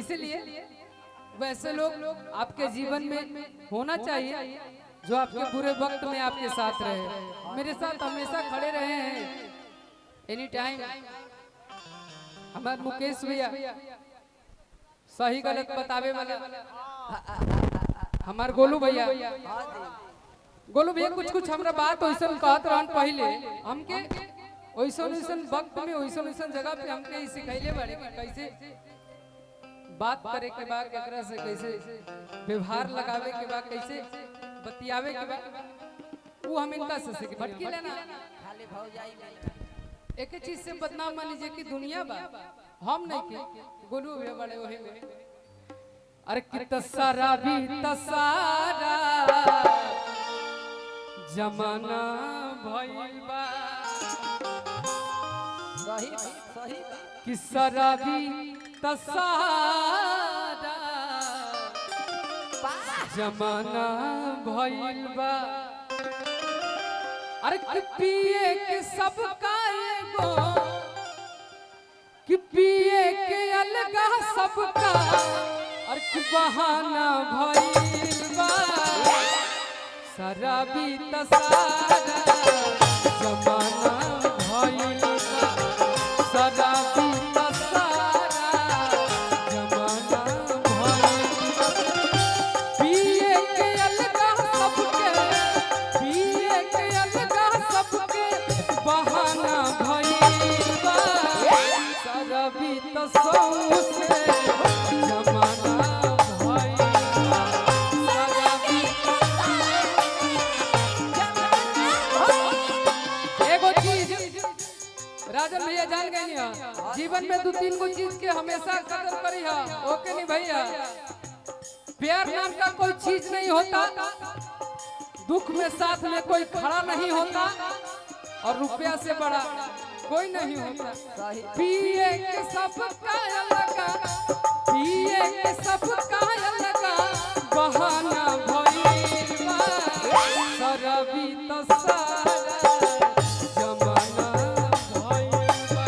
इसीलिए वैसे लोग आपके जीवन में होना चाहिए जो आपके बुरे वक्त में आपके साथ रहे, मेरे साथ हमेशा खड़े रहे हैं एनी टाइम। हमारे मुकेश भैया सही गलत बतावे वाले, हमारे गोलू भैया कुछ कुछ हमरा बात वैसन कहत रहन पहले हमके वैसन वक्त में वैसन जगह पे हमके सिखैले बारे कि कैसे बात करे के बाद केकरा से कैसे व्यवहार लगावे के बाद कैसे बतियावे के बाद वो हम इनका से सीख भटकी लेना खाली भौजाई में एक चीज से बदनाम मान लीजिए कि दुनिया बा हम नहीं के गोलू भी बड़े वही में अरे कि तसारा भी तसारा जमाना भइल बा सही कि शराबी तसारा जमाना भइल बा। अरे कि पिए के सबका एगो कि पिए के अलगा सबका और कि बहाना भइल बा। शराबी तसारा जमाना भइल बा। शराबी तसारा जमाना भइल बा। पिए के अलगा सबके पिए के अलगा सबके बहाना भइल बा। शराबी तसौसे जमाना भइल बा। शराबी एगो चीज राजन भैया जान गए नहीं, जीवन में दो तीन गो चीज के हमेशा कदर करी है। ओके नहीं भैया, प्यार नाम का कोई चीज नहीं होता, दुख में साथ में कोई खड़ा नहीं होता और रुपया से बड़ा कोई नहीं होता। पिए के सबका अलगा पिए के सबका अलगा बहाना भइल बा। शराबी तसारा जमाना भइल बा।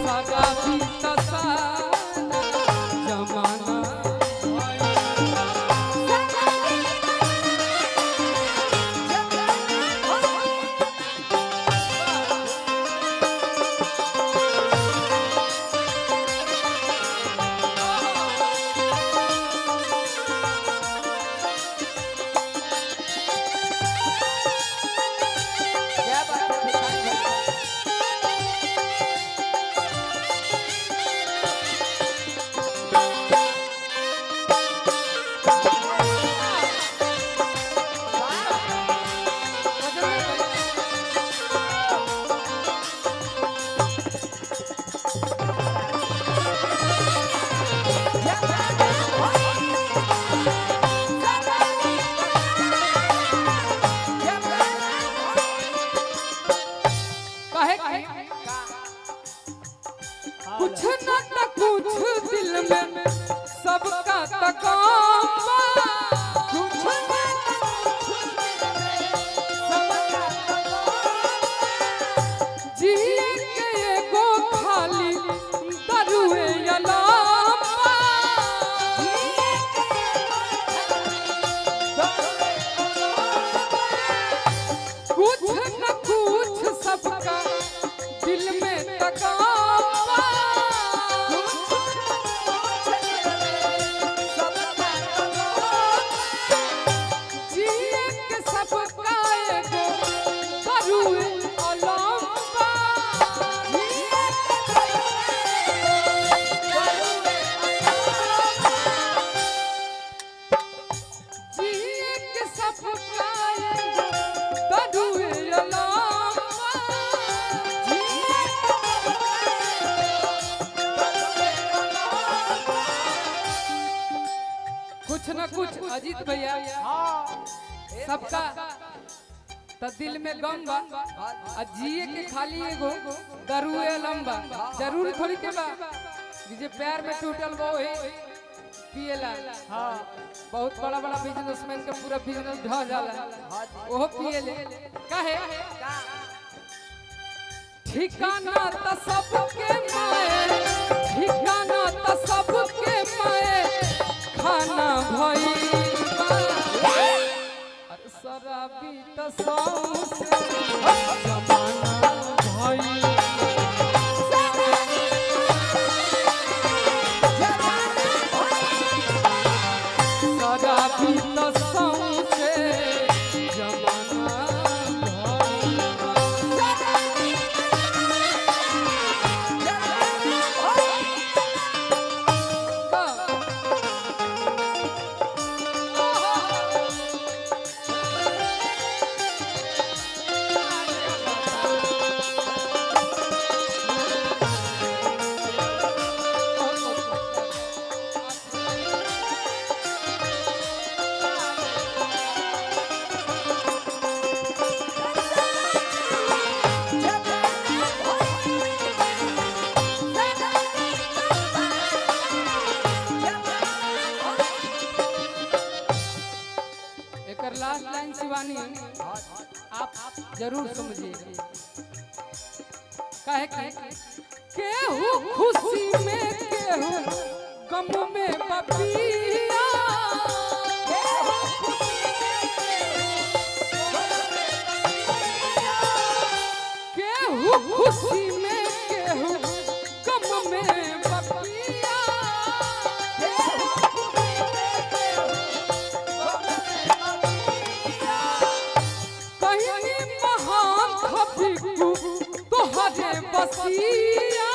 शराबी तसारा जमाना भइल बा। क्या बात है भिखारी भैया? कहे कि कुछ न त कुछ दिल में सबका तकामा। कुछ न त कुछ सबका जी के एगो खाली दरुए अलामा। कुछ न कुछ सबका दिल में तकामा। जिए के सबका एगो दरुए अलामा। जिए के सबका एगो दरुए अलामा। कुछ न कुछ अजीत भैया सबका त दिल में गम बा आ जिए के खाली एगो दरुए लंबा। जरूरी थोड़ी के बा कि जे प्यार में टूटल बा वही पिएला। बहुत बड़ा बड़ा बिजनेसमैन के पूरा बिजनेस ढह जाला, ओहो पिएले। काहे ठिकाना त सबके माए, ठिकाना त सबके माए खाना भइल बा। अरे शराबी त सौंसे जमाना भइल। शराबी त सौंसे जमाना भइल बा। एकर लास्ट लाइन शिवानी आप जरूर समझिए। काहे कि केहू खुशी में केहू गम में बपिया। केहू खुशी में केहू गम में बपिया। कहीं महान खबीकू तोहरे बसिया।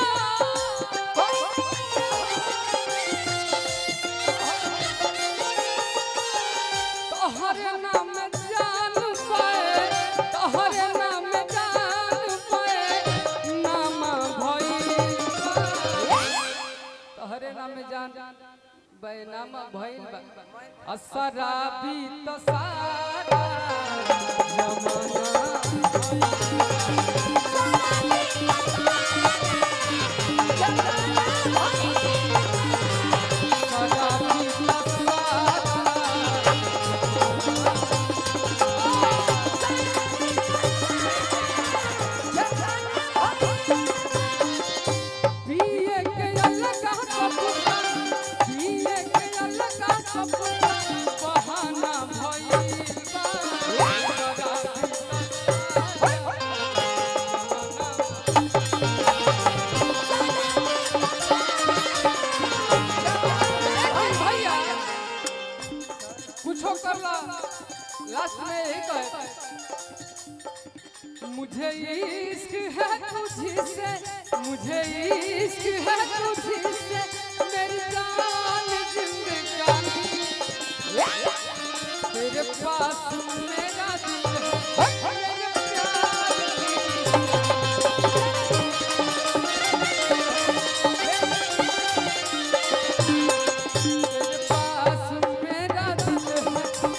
तोहरे नाम जान पाए, तोहरे नाम जान पाए नाम भइल बा। तोहरे नाम जान बैनाम भइल बा। शराबी त सारा जमाना बहाना भइल बा। भैया कुछो कर ला, लास्ट में यही कहे मुझे इश्क है तुझसे, मुझे इश्क है तुझसे मेरी जान जिंदगानी। तेरे पास मेरा दिल है मेरे प्यार तेरे पास मेरा दिल है मेरे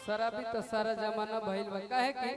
शराबी तो सारा जमाना भइल बा। काहे कि